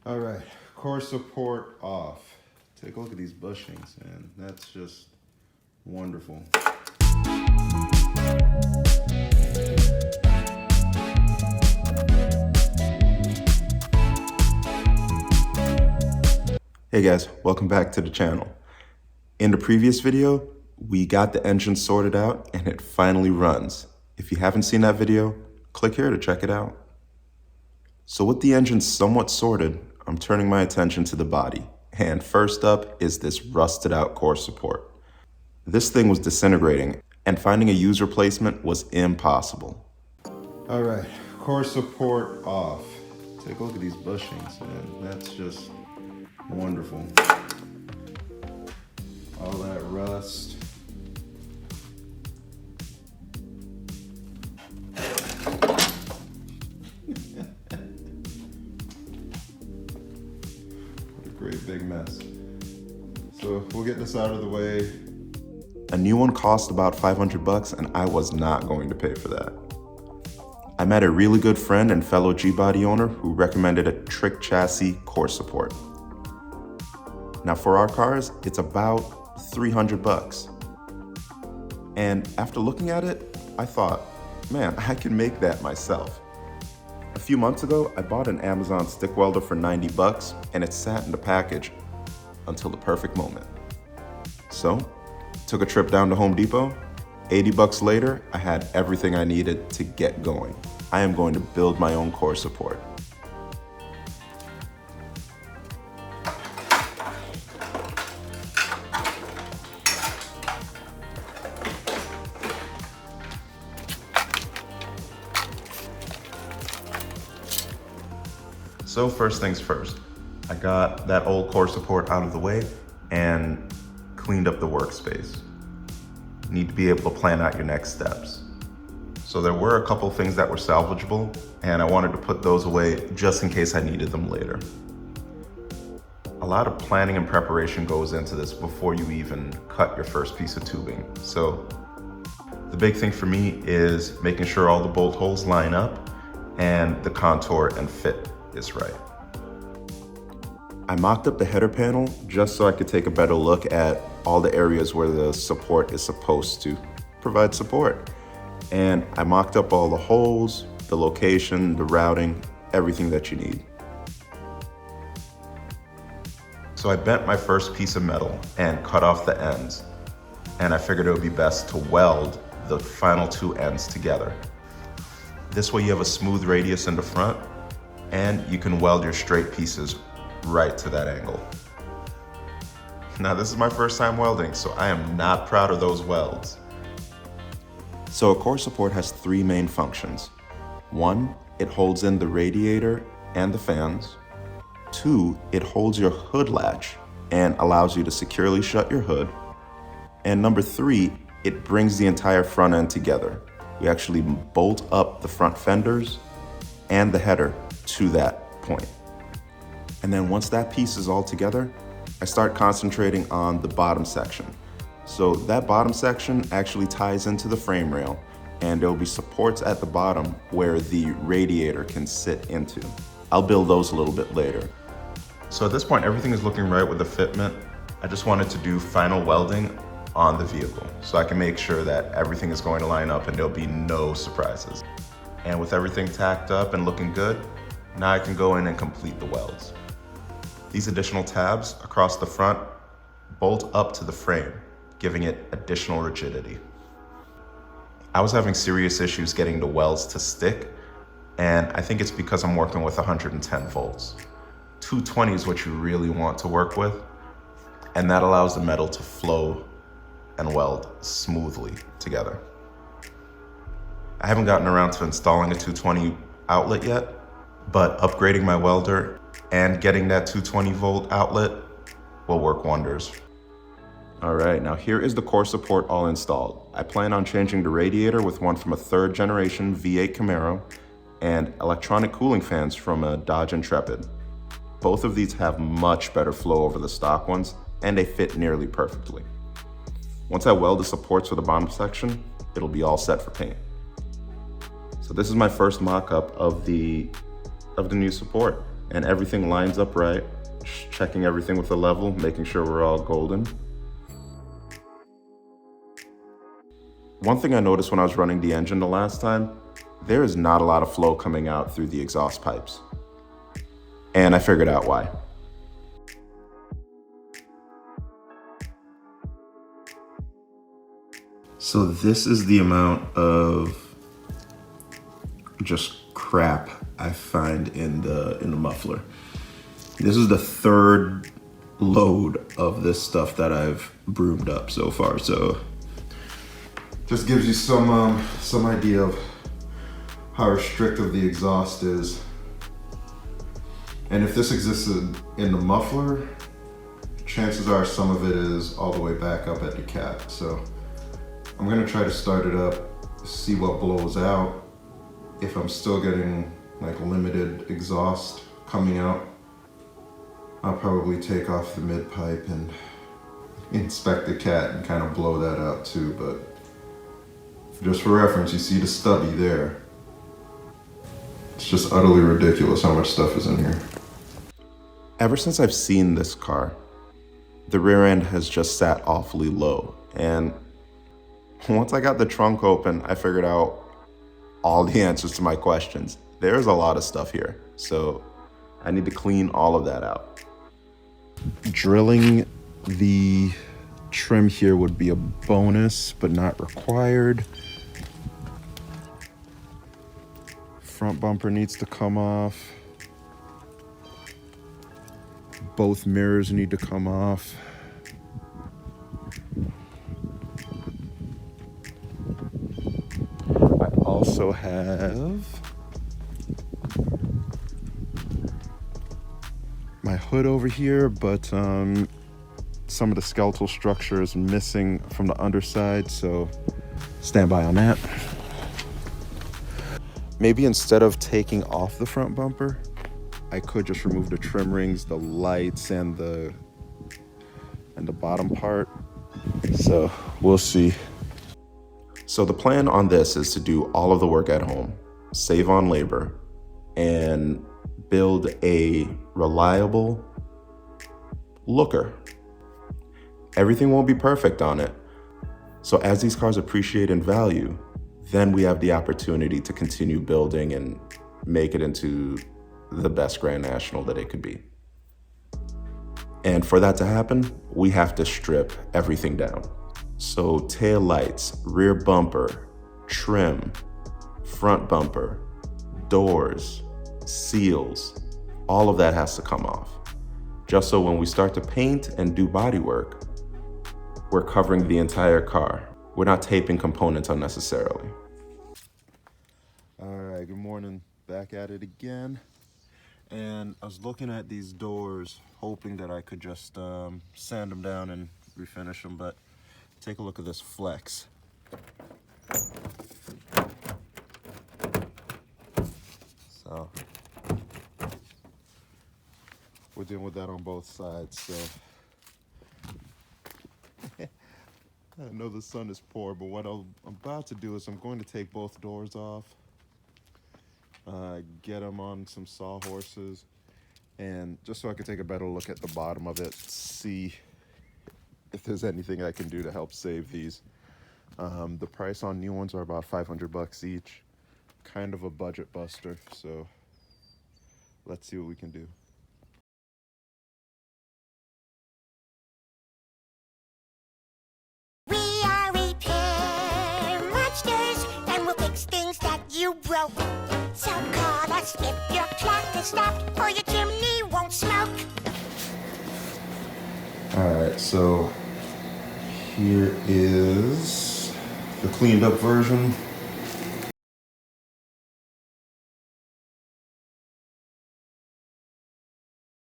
All right, core support off. Take a look at these bushings, man. That's just wonderful. Hey guys, welcome back to the channel. In the previous video, we got the engine sorted out and it finally runs. If you haven't seen that video, click here to check it out. So with the engine somewhat sorted, I'm turning my attention to the body. And first up is this rusted out core support. This thing was disintegrating and finding a used replacement was impossible. All right, core support off. Take a look at these bushings, man. That's just wonderful. All that rust. What a great big mess. So we'll get this out of the way. A new one cost about $500 and I was not going to pay for that. I met a really good friend and fellow G-body owner who recommended a trick chassis core support. Now for our cars, it's about $300. And after looking at it, I thought, man, I can make that myself. A few months ago, I bought an Amazon stick welder for $90 and it sat in the package until the perfect moment. So, took a trip down to Home Depot. $80 later, I had everything I needed to get going. I am going to build my own core support. So first things first, I got that old core support out of the way and cleaned up the workspace. You need to be able to plan out your next steps. So there were a couple things that were salvageable and I wanted to put those away just in case I needed them later. A lot of planning and preparation goes into this before you even cut your first piece of tubing. So the big thing for me is making sure all the bolt holes line up and the contour and fit is right. I mocked up the header panel just so I could take a better look at all the areas where the support is supposed to provide support. And I mocked up all the holes, the location, the routing, everything that you need. So I bent my first piece of metal and cut off the ends. And I figured it would be best to weld the final two ends together. This way you have a smooth radius in the front and you can weld your straight pieces right to that angle. Now this is my first time welding, so I am not proud of those welds. So a core support has three main functions. One, it holds in the radiator and the fans. Two, it holds your hood latch and allows you to securely shut your hood. And number three, it brings the entire front end together. We actually bolt up the front fenders and the header to that point. And then once that piece is all together, I start concentrating on the bottom section. So that bottom section actually ties into the frame rail and there'll be supports at the bottom where the radiator can sit into. I'll build those a little bit later. So at this point, everything is looking right with the fitment. I just wanted to do final welding on the vehicle so I can make sure that everything is going to line up and there'll be no surprises. And with everything tacked up and looking good, now I can go in and complete the welds. These additional tabs across the front bolt up to the frame, giving it additional rigidity. I was having serious issues getting the welds to stick, and I think it's because I'm working with 110 volts. 220 is what you really want to work with, and that allows the metal to flow and weld smoothly together. I haven't gotten around to installing a 220 outlet yet, but upgrading my welder and getting that 220 volt outlet will work wonders. All right, now here is the core support all installed. I plan on changing the radiator with one from a 3rd generation V8 Camaro and electronic cooling fans from a Dodge Intrepid. Both of these have much better flow over the stock ones and they fit nearly perfectly. Once I weld the supports for the bottom section, it'll be all set for paint. So this is my first mock-up of the new support. and everything lines up right. Checking everything with the level, making sure we're all golden. One thing I noticed when I was running the engine the last time, there is not a lot of flow coming out through the exhaust pipes. And I figured out why. So this is the amount of just crap I find in the muffler. This is the third load of this stuff that I've broomed up so far. So just gives you some idea of how restrictive the exhaust is. And if this existed in the muffler, chances are some of it is all the way back up at the cap. So I'm gonna try to start it up, see what blows out. If I'm still getting like limited exhaust coming out, I'll probably take off the mid pipe and inspect the cat and kind of blow that out too. But just for reference, you see the stubby there. It's just utterly ridiculous how much stuff is in here. Ever since I've seen this car, the rear end has just sat awfully low. And once I got the trunk open, I figured out all the answers to my questions. There's a lot of stuff here, so I need to clean all of that out. Drilling the trim here would be a bonus, but not required. Front bumper needs to come off. Both mirrors need to come off. I also have my hood over here, but some of the skeletal structure is missing from the underside, so stand by on that. Maybe instead of taking off the front bumper, I could just remove the trim rings, the lights, and the bottom part. So we'll see. So the plan on this is to do all of the work at home, save on labor, and build a reliable looker. Everything won't be perfect on it. So as these cars appreciate in value, then we have the opportunity to continue building and make it into the best Grand National that it could be. And for that to happen, we have to strip everything down. So tail lights, rear bumper, trim, front bumper, doors, seals, all of that has to come off. Just so when we start to paint and do body work, we're covering the entire car. We're not taping components unnecessarily. All right, good morning. Back at it again. And I was looking at these doors, hoping that I could just sand them down and refinish them, but take a look at this flex. So we're dealing with that on both sides. So I know the sun is poor, but what I'm about to do is I'm going to take both doors off, get them on some sawhorses, and just so I can take a better look at the bottom of it, see if there's anything I can do to help save these. The price on new ones are about $500 each. Kind of a budget buster, so let's see what we can do. We are repair monsters, and we'll fix things that you broke. So call us if your clock is stopped or your chimney won't smoke. Alright, so here is the cleaned up version.